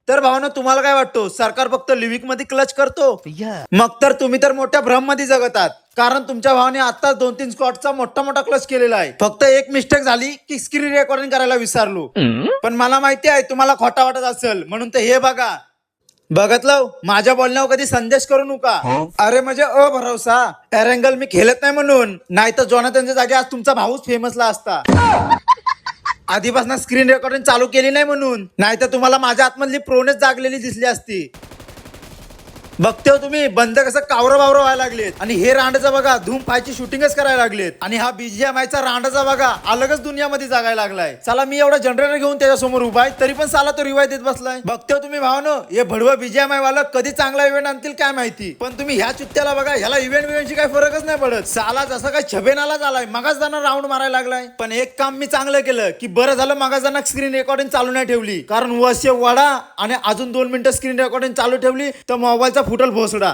तर भावना तुम्हाला काय वाटतो, सरकार फक्त लिव्हिंग मध्ये क्लच करतो? मग तर तुम्ही तर मोठ्या भ्रम मध्ये जगतात. कारण तुमच्या भावाने आता 2-3 स्कॉटचा मोठा मोठा क्लच केलेला आहे. फक्त एक मिस्टेक झाली की स्क्रीन रेकॉर्डिंग करायला विसरलो. पण मला माहिती आहे तुम्हाला खोटा वाटत असेल, म्हणून तर हे बघा. बघतलं माझ्या बोलण्यावर कधी संदेश करू नका. अरे म्हणजे भरोसा एरंगल मी खेळत नाही म्हणून, नाही तर जोनाथनच्या जागी आज तुमचा भाऊच फेमसला असता. आधीपासून स्क्रीन रेकॉर्डिंग चालू केली नाही म्हणून, नाही तर तुम्हाला माझ्या आतमधली प्रोनेच जागलेली दिसली असती. बघते हो तुम्ही बंद कसं कावरं बावरं व्हायला लागलेत. आणि हे रांडचा बघा धूम 5 ची शूटिंगच करायला लागलेत. आणि हा BGMI चा रांडचा बघा अलगच दुनियामध्ये जागायला लागलाय. चला मी एवढा जनरेटर घेऊन त्याच्यासमोर उभा आहे, तरी पण साला तो रिवाय देत बसलाय. बघते हो तुम्ही भावनो, हे भडवं BGMI वाला कधी चांगला इव्हेंट आणतील काय माहिती. पण तुम्ही ह्या चुत्त्याला बघा, ह्याला इव्हेंटची काही फरकच नाही पडत. साला जसं काय छबेनाला झालाय, मगाच जाणार राऊंड मारायला लागलाय. पण एक काम मी चांगलं केलं की बरं झालं मगाच जाणार स्क्रीन रेकॉर्डिंग चालू नाही ठेवली. कारण वस्य वडा आणि अजून 2 मिनिटं स्क्रीन रेकॉर्डिंग चालू ठेवली तर मोबाईलचा फुटल भोसडा.